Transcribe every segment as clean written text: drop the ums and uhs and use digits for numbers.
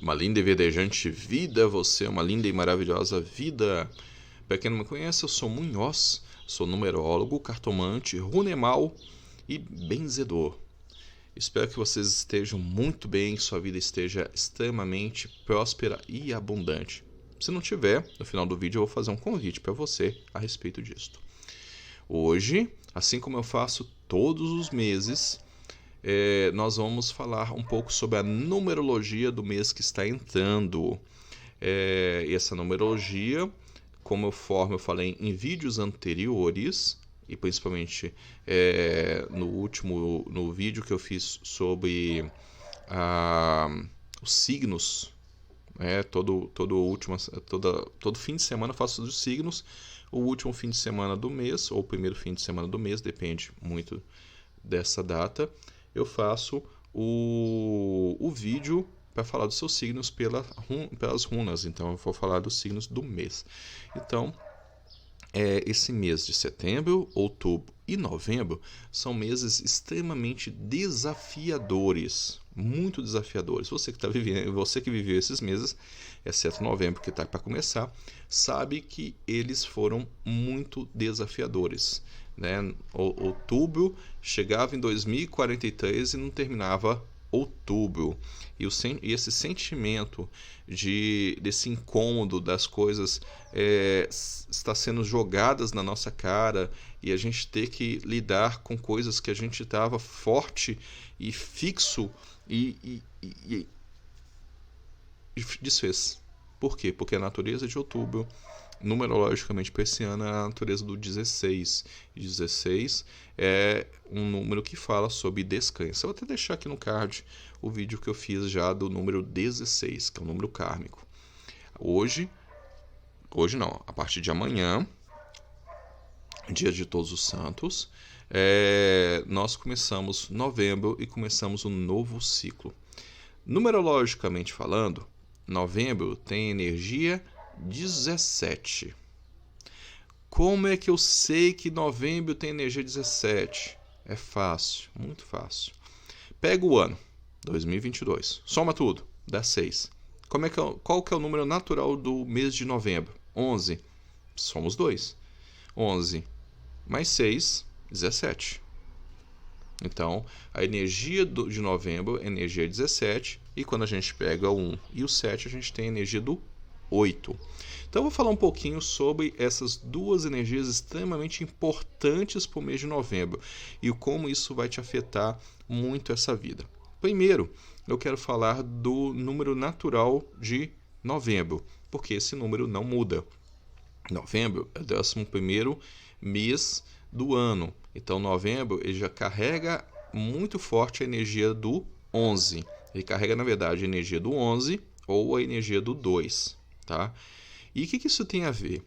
Uma linda e verdejante vida, você é uma linda e maravilhosa vida. Para quem não me conhece, eu sou Munhoz, sou numerólogo, cartomante, runemal e benzedor. Espero que vocês estejam muito bem, sua vida esteja extremamente próspera e abundante. Se não tiver, no final do vídeo eu vou fazer um convite para você a respeito disso. Hoje, assim como eu faço todos os meses, nós vamos falar um pouco sobre a numerologia do mês que está entrando. E essa numerologia, como eu falei em vídeos anteriores, e principalmente no vídeo que eu fiz sobre os signos, todo fim de semana eu faço os signos, o último fim de semana do mês, ou o primeiro fim de semana do mês, depende muito dessa data, eu faço o vídeo para falar dos seus signos pelas runas. Então eu vou falar dos signos do mês. Então, esse mês de setembro, outubro e novembro são meses extremamente desafiadores, muito desafiadores. Você que você que viveu esses meses, exceto novembro que está para começar, sabe que eles foram muito desafiadores. Né? Outubro chegava em 2043 e não terminava outubro. E esse sentimento desse incômodo das coisas está sendo jogadas na nossa cara, e a gente ter que lidar com coisas que a gente estava forte e fixo e desfez. Por quê? Porque a natureza de outubro, numerologicamente para esse ano, é a natureza do 16. E 16 é um número que fala sobre descanso. Eu vou até deixar aqui no card o vídeo que eu fiz já do número 16, que é um número kármico. Hoje não, a partir de amanhã, dia de Todos os Santos, nós começamos novembro e começamos um novo ciclo. Numerologicamente falando, novembro tem energia 17. Como é que eu sei que novembro tem energia 17? É fácil, muito fácil. Pega o ano, 2022, soma tudo, dá 6. Qual que é o número natural do mês de novembro? 11. Somos 2. 11 mais 6, 17. Então, a energia de novembro é energia 17, e quando a gente pega o 1 e o 7, a gente tem a energia do 8. Então, eu vou falar um pouquinho sobre essas duas energias extremamente importantes para o mês de novembro e como isso vai te afetar muito essa vida. Primeiro, eu quero falar do número natural de novembro, porque esse número não muda. Novembro é o 11º mês do ano. Então, novembro ele já carrega muito forte a energia do 11. Ele carrega, na verdade, a energia do 11 ou a energia do 2. Tá? E o que isso tem a ver?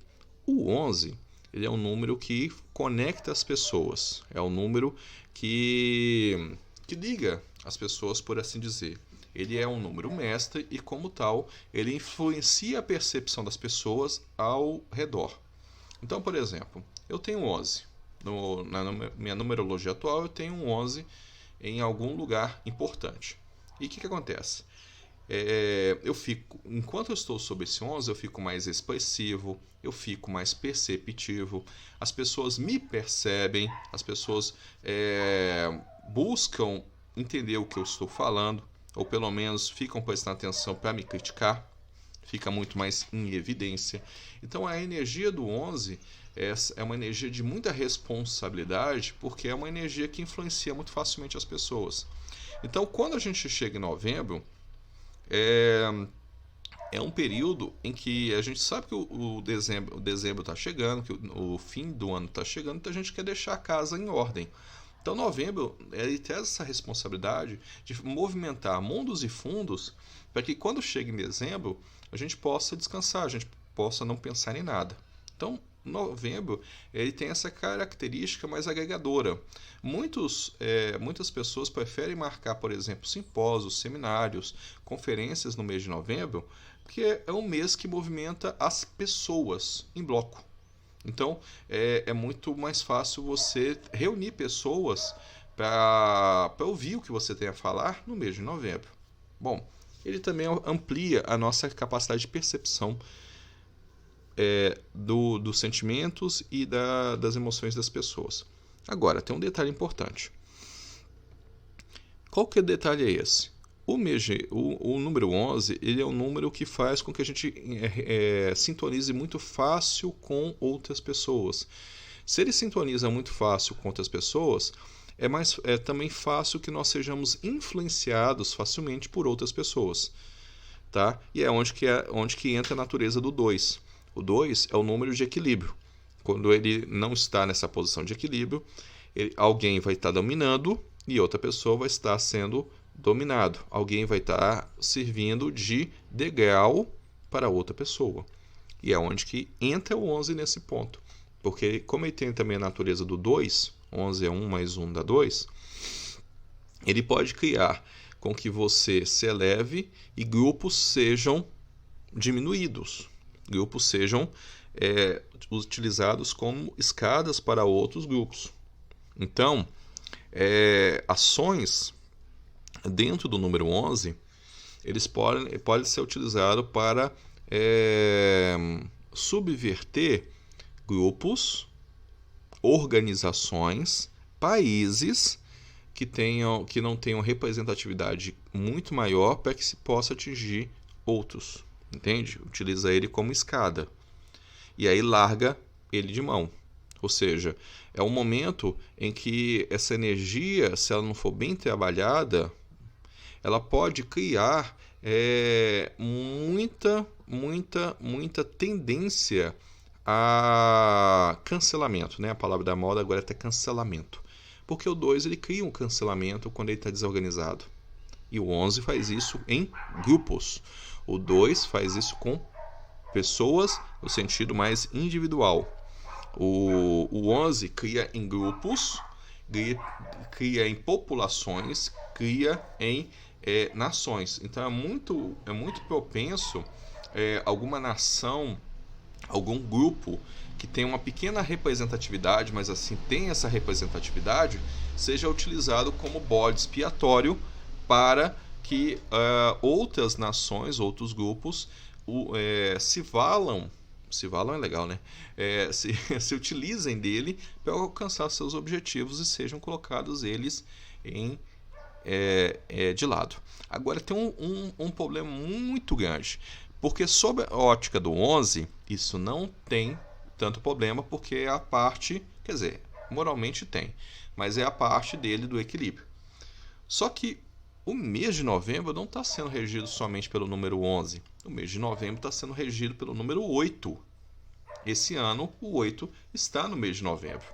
O 11 ele é um número que conecta as pessoas. É um número que liga as pessoas, por assim dizer. Ele é um número mestre e, como tal, ele influencia a percepção das pessoas ao redor. Então, por exemplo, eu tenho 11. Na minha numerologia atual, eu tenho um 11 em algum lugar importante. E o que acontece? Enquanto eu estou sob esse 11, eu fico mais expressivo, eu fico mais perceptivo, as pessoas me percebem, as pessoas buscam entender o que eu estou falando, ou pelo menos ficam prestando atenção para me criticar, fica muito mais em evidência. Então a energia do 11 é uma energia de muita responsabilidade, porque é uma energia que influencia muito facilmente as pessoas. Então quando a gente chega em novembro, é um período em que a gente sabe que o dezembro está chegando, que o fim do ano está chegando, então a gente quer deixar a casa em ordem. Então novembro ele traz essa responsabilidade de movimentar mundos e fundos para que quando chega em dezembro a gente possa descansar, a gente possa não pensar em nada. Então novembro ele tem essa característica mais agregadora. Muitas pessoas preferem marcar, por exemplo, simpósios, seminários, conferências no mês de novembro, porque é um mês que movimenta as pessoas em bloco. Então é muito mais fácil você reunir pessoas para ouvir o que você tem a falar no mês de novembro. Bom, ele também amplia a nossa capacidade de percepção dos sentimentos e das emoções das pessoas. Agora, tem um detalhe importante. Qual que é o detalhe é esse? O número 11, ele é um número que faz com que a gente sintonize muito fácil com outras pessoas. Se ele sintoniza muito fácil com outras pessoas, é também fácil que nós sejamos influenciados facilmente por outras pessoas. Tá? E é onde que entra a natureza do 2. O 2 é o número de equilíbrio. Quando ele não está nessa posição de equilíbrio, alguém vai estar dominando e outra pessoa vai estar sendo dominado. Alguém vai estar servindo de degrau para outra pessoa. E é onde que entra o 11 nesse ponto. Porque como ele tem também a natureza do 2, 11 é 1 mais 1 dá 2, ele pode criar com que você se eleve e grupos sejam diminuídos. Grupos sejam utilizados como escadas para outros grupos. Então, ações dentro do número 11, eles podem ser utilizados para subverter grupos, organizações, países que não tenham representatividade muito maior para que se possa atingir outros. Entende? Utiliza ele como escada. E aí larga ele de mão. Ou seja, é um momento em que essa energia, se ela não for bem trabalhada, ela pode criar muita tendência a cancelamento. Né? A palavra da moda agora é até cancelamento. Porque o 2 ele cria um cancelamento quando ele está desorganizado. E o 11 faz isso em grupos. O 2 faz isso com pessoas no sentido mais individual. O 11 cria em grupos, cria em populações, cria em nações. Então é muito propenso alguma nação, algum grupo que tem uma pequena representatividade, mas assim tem essa representatividade, seja utilizado como bode expiatório para que outras nações, outros grupos se valam é legal, né? Se utilizem dele para alcançar seus objetivos e sejam colocados eles de lado. Agora tem um problema muito grande, porque sob a ótica do 11, isso não tem tanto problema, porque é a parte, quer dizer, moralmente tem, mas é a parte dele do equilíbrio. Só que o mês de novembro não está sendo regido somente pelo número 11. O mês de novembro está sendo regido pelo número 8. Esse ano, o 8 está no mês de novembro.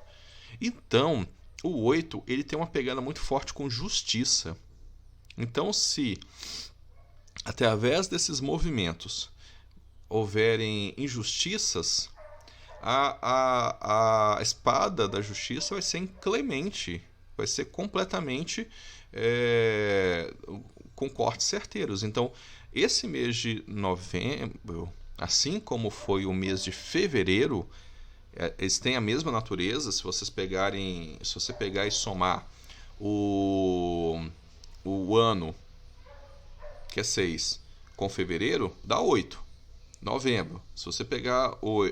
Então, o 8 ele tem uma pegada muito forte com justiça. Então, se através desses movimentos houverem injustiças, a espada da justiça vai ser inclemente, vai ser completamente com cortes certeiros. Então, esse mês de novembro, assim como foi o mês de fevereiro, eles têm a mesma natureza. Se você pegar e somar o ano, que é 6, com fevereiro, dá 8. Novembro. Se você pegar o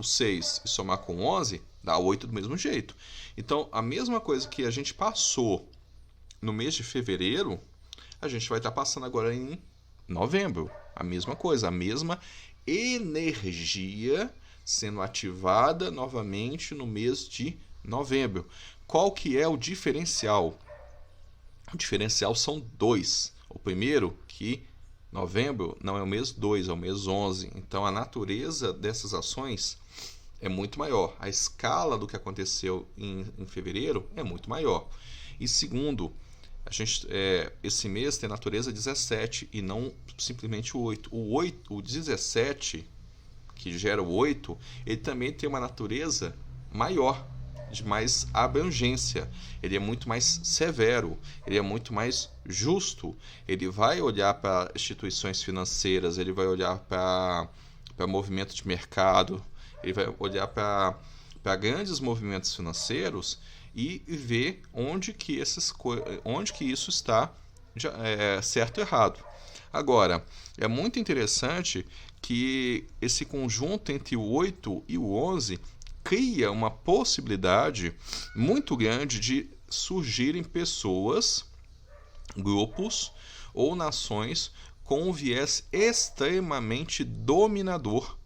6 e somar com 11, dá 8 do mesmo jeito. Então, a mesma coisa que a gente passou no mês de fevereiro, a gente vai estar passando agora em novembro. A mesma coisa, a mesma energia sendo ativada novamente no mês de novembro. Qual que é o diferencial? O diferencial são 2. O primeiro, que novembro não é o mês 2, é o mês 11. Então, a natureza dessas ações é muito maior. A escala do que aconteceu em fevereiro é muito maior. E segundo, esse mês tem natureza 17 e não simplesmente o 8. O 17, que gera o 8, ele também tem uma natureza maior, de mais abrangência. Ele é muito mais severo, ele é muito mais justo. Ele vai olhar para instituições financeiras, ele vai olhar para movimento de mercado, ele vai olhar para grandes movimentos financeiros e ver onde que isso está certo ou errado. Agora, é muito interessante que esse conjunto entre o 8 e o 11 cria uma possibilidade muito grande de surgirem pessoas, grupos ou nações com um viés extremamente dominador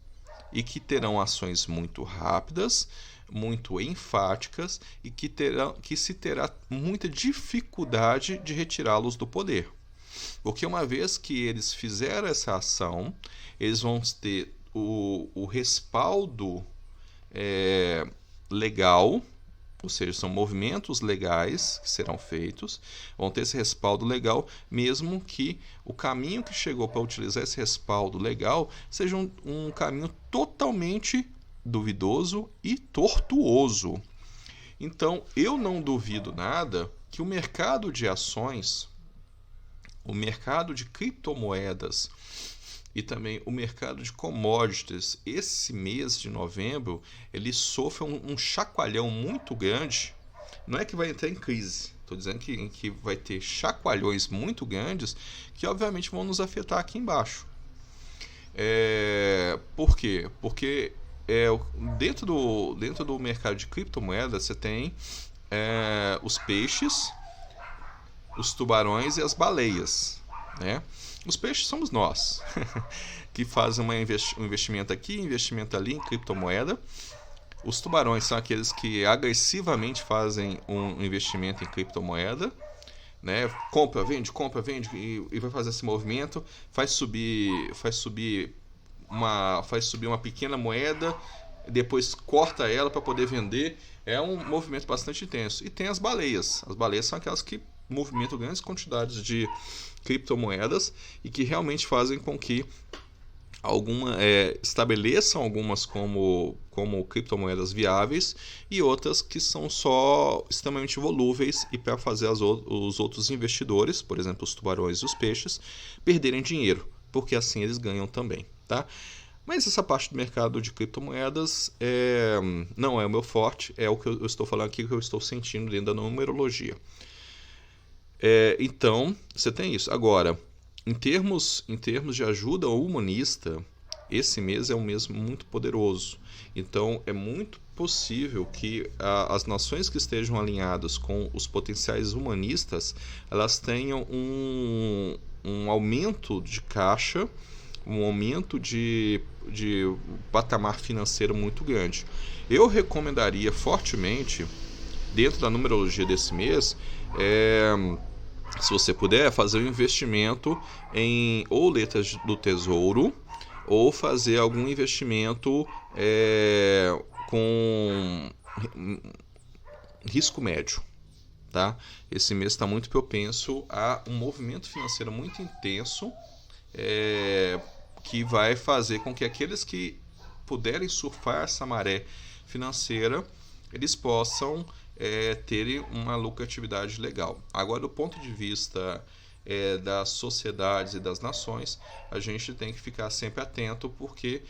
e que terão ações muito rápidas, muito enfáticas e que se terá muita dificuldade de retirá-los do poder. Porque uma vez que eles fizeram essa ação, eles vão ter o respaldo legal, ou seja, são movimentos legais que serão feitos, vão ter esse respaldo legal, mesmo que o caminho que chegou para utilizar esse respaldo legal seja um caminho totalmente duvidoso e tortuoso. Então, eu não duvido nada que o mercado de ações, o mercado de criptomoedas e também o mercado de commodities, esse mês de novembro, ele sofre um chacoalhão muito grande. Não é que vai entrar em crise, estou dizendo que vai ter chacoalhões muito grandes que obviamente vão nos afetar aqui embaixo. Por quê? Porque dentro do mercado de criptomoedas você tem os peixes, os tubarões e as baleias, né? Os peixes somos nós, que fazem um investimento aqui, investimento ali em criptomoeda. Os tubarões são aqueles que agressivamente fazem um investimento em criptomoeda, né? Compra, vende e vai fazer esse movimento, faz subir uma pequena moeda, depois corta ela para poder vender. É um movimento bastante intenso. E tem as baleias. As baleias são aquelas que movimentam grandes quantidades de criptomoedas e que realmente fazem com que estabeleçam algumas como criptomoedas viáveis e outras que são só extremamente volúveis e para fazer os outros investidores, por exemplo os tubarões e os peixes, perderem dinheiro, porque assim eles ganham também, tá? Mas essa parte do mercado de criptomoedas não é o meu forte, é o que eu estou falando aqui, que eu estou sentindo dentro da numerologia. Então, você tem isso. Agora, em termos de ajuda humanista, esse mês é um mês muito poderoso. Então, é muito possível que as nações que estejam alinhadas com os potenciais humanistas, elas tenham um aumento de caixa, um aumento de patamar financeiro muito grande. Eu recomendaria fortemente, dentro da numerologia desse mês, se você puder, fazer um investimento em ou letras do tesouro ou fazer algum investimento com risco médio, tá? Esse mês está muito propenso a um movimento financeiro muito intenso, que vai fazer com que aqueles que puderem surfar essa maré financeira, eles possam terem uma lucratividade legal. Agora, do ponto de vista das sociedades e das nações, a gente tem que ficar sempre atento, porque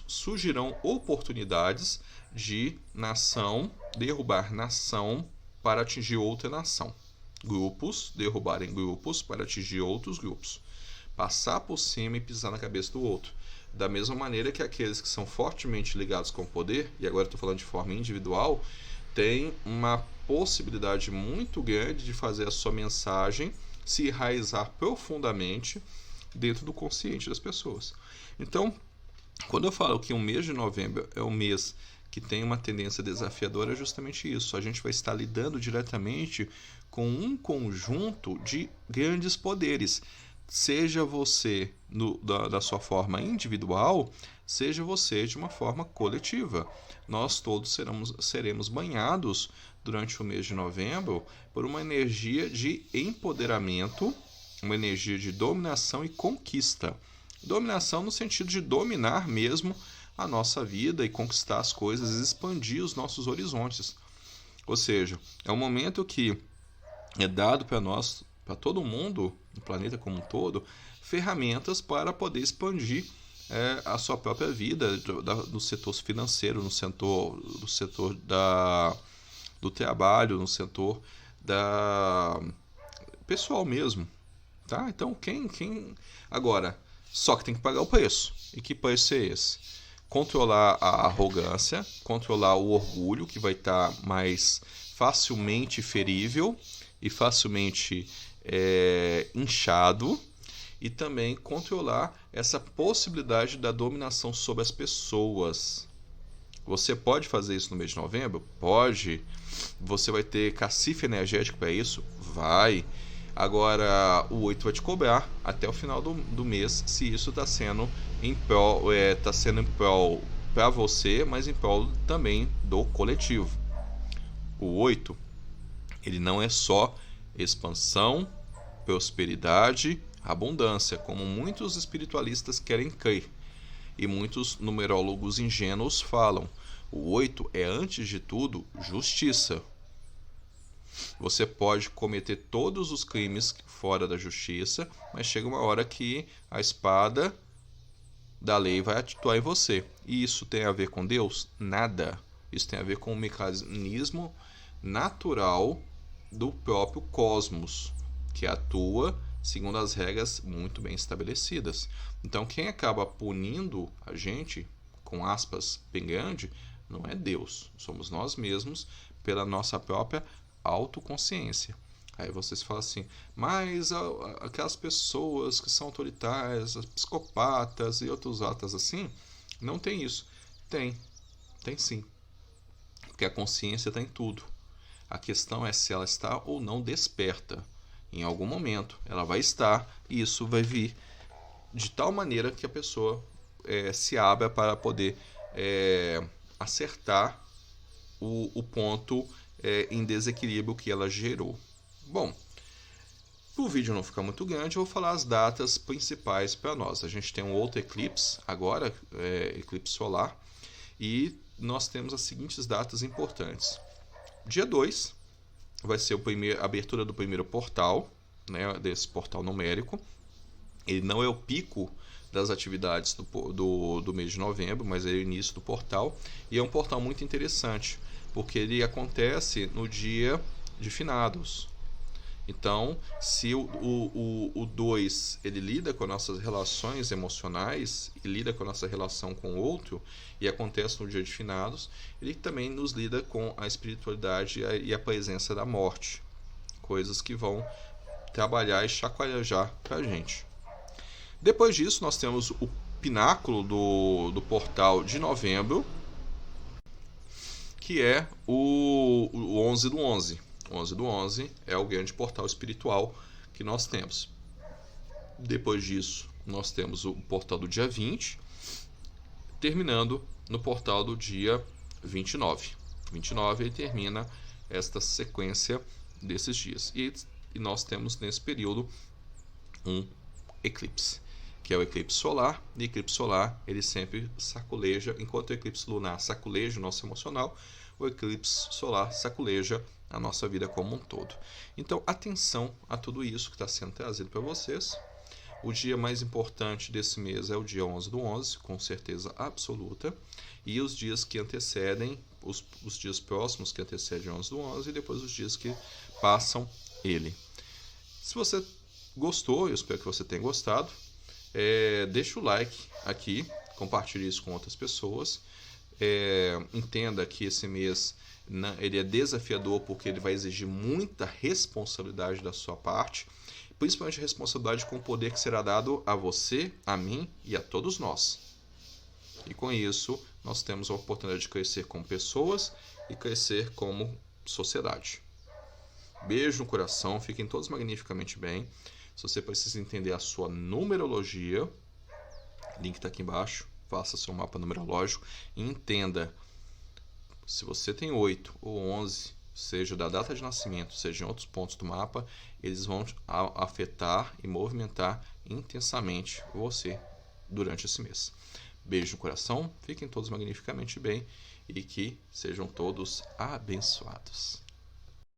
surgirão oportunidades de nação derrubar nação para atingir outra nação. Grupos derrubarem grupos para atingir outros grupos. Passar por cima e pisar na cabeça do outro. Da mesma maneira que aqueles que são fortemente ligados com o poder, e agora estou falando de forma individual, tem uma possibilidade muito grande de fazer a sua mensagem se enraizar profundamente dentro do consciente das pessoas. Então, quando eu falo que o mês de novembro é um mês que tem uma tendência desafiadora, é justamente isso. A gente vai estar lidando diretamente com um conjunto de grandes poderes. Seja você da sua forma individual, seja você de uma forma coletiva. Nós todos seremos banhados durante o mês de novembro por uma energia de empoderamento, uma energia de dominação e conquista. Dominação no sentido de dominar mesmo a nossa vida e conquistar as coisas, expandir os nossos horizontes. Ou seja, é um momento que é dado para nós, para todo mundo, no planeta como um todo, ferramentas para poder expandir a sua própria vida no setor financeiro, no setor do trabalho, no setor pessoal mesmo, Tá? Então, Agora, só que tem que pagar o preço. E que preço é esse? Controlar a arrogância, controlar o orgulho, que vai estar mais facilmente ferível e facilmente inchado, e também controlar essa possibilidade da dominação sobre as pessoas. Você pode fazer isso no mês de novembro? Pode. Você vai ter cacife energético para isso? Vai. Agora, o 8 vai te cobrar até o final do mês se isso está sendo em prol para você, mas em prol também do coletivo. O 8, ele não é só expansão, prosperidade, abundância, como muitos espiritualistas querem crer e muitos numerólogos ingênuos falam. O 8 é, antes de tudo, justiça. Você pode cometer todos os crimes fora da justiça, mas chega uma hora que a espada da lei vai atuar em você. E isso tem a ver com Deus? Nada. Isso tem a ver com um mecanismo natural do próprio cosmos, que atua segundo as regras muito bem estabelecidas. Então, quem acaba punindo a gente, com aspas bem grande, não é Deus. Somos nós mesmos, pela nossa própria autoconsciência. Aí vocês falam assim, mas aquelas pessoas que são autoritárias, psicopatas e outros atos assim, não tem isso. Tem sim. Porque a consciência está em tudo. A questão é se ela está ou não desperta. Em algum momento ela vai estar e isso vai vir de tal maneira que a pessoa se abra para poder acertar o ponto em desequilíbrio que ela gerou. Bom, para o vídeo não ficar muito grande, eu vou falar as datas principais para nós. A gente tem um outro eclipse agora, eclipse solar, e nós temos as seguintes datas importantes. Dia 2 vai ser a abertura do primeiro portal, né, desse portal numérico. Ele não é o pico das atividades do mês de novembro, mas é o início do portal. E é um portal muito interessante, porque ele acontece no dia de finados. Então, se o 2 ele lida com nossas relações emocionais e lida com a nossa relação com o outro, e acontece no dia de finados, ele também nos lida com a espiritualidade e a presença da morte. Coisas que vão trabalhar e chacoalhar para a gente. Depois disso, nós temos o pináculo do portal de novembro, que é o 11 do 11. O 11 do 11 é o grande portal espiritual que nós temos. Depois disso, nós temos o portal do dia 20, terminando no portal do dia 29. 29 ele termina esta sequência desses dias. E nós temos nesse período um eclipse, que é o eclipse solar. E eclipse solar ele sempre saculeja, enquanto o eclipse lunar saculeja o nosso emocional, o eclipse solar saculeja a nossa vida como um todo. Então, atenção a tudo isso que está sendo trazido para vocês. O dia mais importante desse mês é o dia 11 do 11, com certeza absoluta. E os dias que antecedem, os dias próximos que antecedem o 11 do 11 e depois os dias que passam ele. Se você gostou, eu espero que você tenha gostado, deixa o like aqui, compartilhe isso com outras pessoas. Entenda que esse mês ele é desafiador porque ele vai exigir muita responsabilidade da sua parte, principalmente responsabilidade com o poder que será dado a você, a mim e a todos nós. E com isso, nós temos a oportunidade de crescer como pessoas e crescer como sociedade. Beijo no coração, fiquem todos magnificamente bem. Se você precisa entender a sua numerologia, o link está aqui embaixo, faça seu mapa numerológico e entenda. Se você tem 8 ou 11, seja da data de nascimento, seja em outros pontos do mapa, eles vão afetar e movimentar intensamente você durante esse mês. Beijo no coração, fiquem todos magnificamente bem e que sejam todos abençoados.